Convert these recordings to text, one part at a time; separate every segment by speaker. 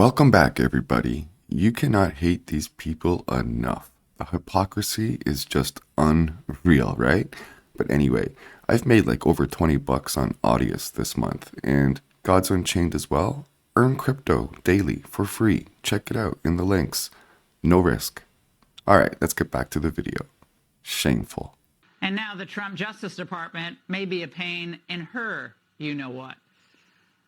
Speaker 1: Welcome back, everybody. You cannot hate these people enough. The hypocrisy is just unreal, right? But anyway, I've made like over 20 bucks on AUDIUS this month, and God's Unchained as well. Earn crypto daily for free. Check it out in the links. No risk. All right, let's get back to the video. Shameful.
Speaker 2: And now the Trump Justice Department may be a pain in her you-know-what.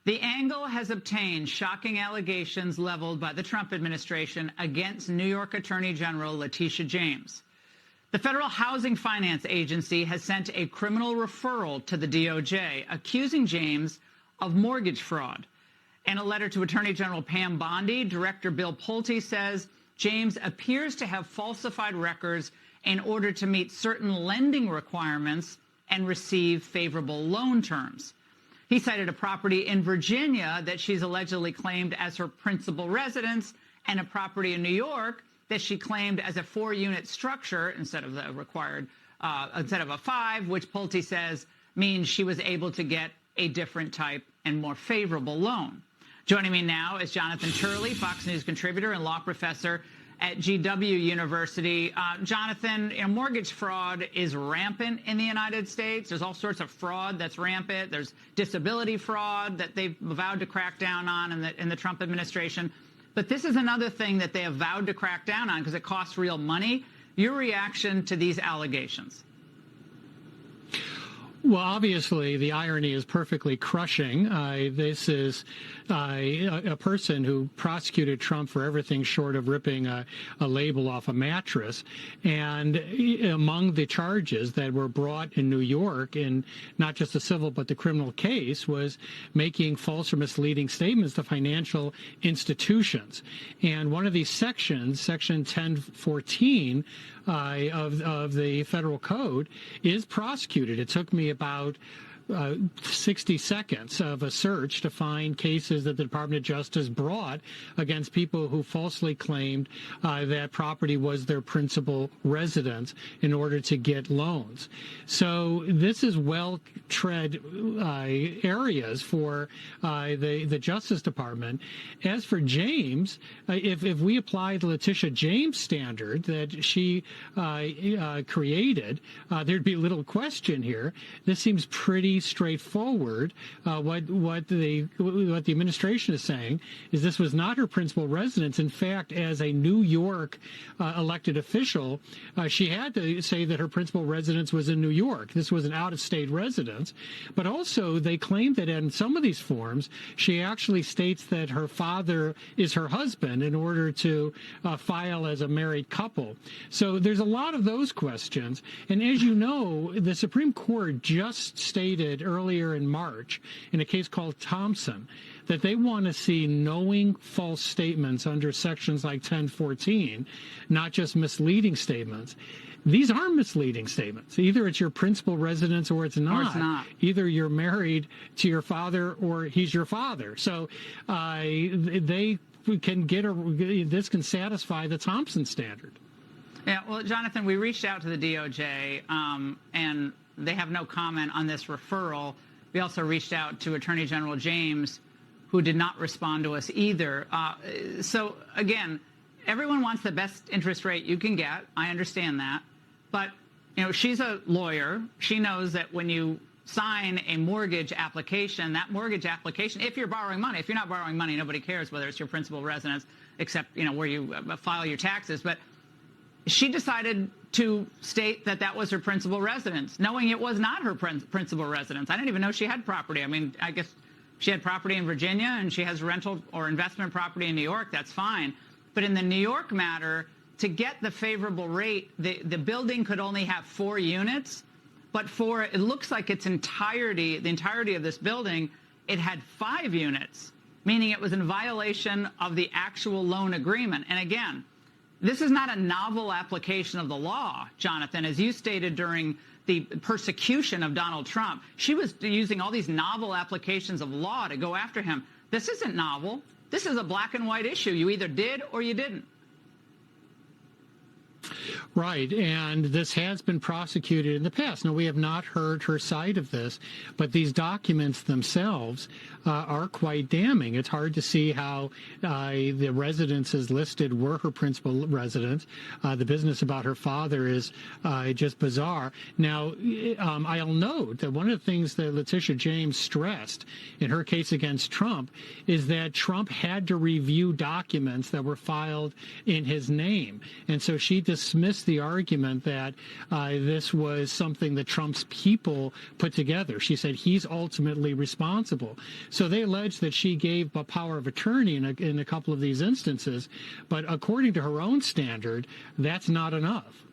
Speaker 2: The Angle has obtained shocking allegations leveled by the Trump administration against New York Attorney General Letitia James. The Federal Housing Finance Agency has sent a criminal referral to the DOJ accusing James of mortgage fraud. In a letter to Attorney General Pam Bondi, Director Bill Pulte says James appears to have falsified records in order to meet certain lending requirements and receive favorable loan terms. He cited a property in Virginia that she's allegedly claimed as her principal residence and a property in New York that she claimed as a 4-unit structure instead of the required, instead of a 5, which Pulte says means she was able to get a different type and more favorable loan. Joining me now is Jonathan Turley, Fox News contributor and law professor at GW University. Jonathan, mortgage fraud is rampant in the United States. There's all sorts of fraud that's rampant. There's disability fraud that they've vowed to crack down on in the Trump administration. But this is another thing that they have vowed to crack down on because it costs real money. Your reaction to these allegations?
Speaker 3: Well, obviously, the irony is perfectly crushing. This is a person who prosecuted Trump for everything short of ripping a label off a mattress. And among the charges that were brought in New York in not just the civil but the criminal case was making false or misleading statements to financial institutions. And one of these sections, Section 1014 of the federal code, is prosecuted. It took me about 60 seconds of a search to find cases that the Department of Justice brought against people who falsely claimed that property was their principal residence in order to get loans. So this is well-tread areas for the Justice Department. As for James, if we apply the Letitia James standard that she created, there'd be little question here. This seems pretty straightforward. What the administration is saying is this was not her principal residence. In fact, as a New York elected official, she had to say that her principal residence was in New York. This was an out-of-state residence. But also, they claim that in some of these forms, she actually states that her father is her husband in order to file as a married couple. So there's a lot of those questions. And as you know, the Supreme Court just stated earlier in March in a case called Thompson that they want to see knowing false statements under sections like 1014, not just misleading statements. These are misleading statements. Either it's your principal residence or it's not.
Speaker 2: Or it's not.
Speaker 3: Either you're married to your father or he's your father. So they can this can satisfy the Thompson standard.
Speaker 2: Yeah, well, Jonathan, we reached out to the DOJ and they have no comment on this referral. We also reached out to Attorney General James, who did not respond to us either. So, again, everyone wants the best interest rate you can get. I understand that. But, she's a lawyer. She knows that when you sign a mortgage application, that mortgage application, if you're borrowing money, if you're not borrowing money, nobody cares whether it's your principal residence, except, where you file your taxes. But she decided to state that that was her principal residence, knowing it was not her principal residence. I didn't even know she had property. I mean, I guess she had property in Virginia and she has rental or investment property in New York. That's fine. But in the New York matter, to get the favorable rate, the building could only have 4 units. But it looks like the entirety of this building, it had 5 units, meaning it was in violation of the actual loan agreement. And again, this is not a novel application of the law, Jonathan. As you stated during the persecution of Donald Trump, she was using all these novel applications of law to go after him. This isn't novel. This is a black and white issue. You either did or you didn't.
Speaker 3: Right, and this has been prosecuted in the past. Now, we have not heard her side of this, but these documents themselves are quite damning. It's hard to see how the residences listed were her principal residence. The business about her father is just bizarre. Now, I'll note that one of the things that Letitia James stressed in her case against Trump is that Trump had to review documents that were filed in his name. And so she dismissed the argument that this was something that Trump's people put together. She said he's ultimately responsible. So they allege that she gave a power of attorney in a couple of these instances, but according to her own standard, that's not enough.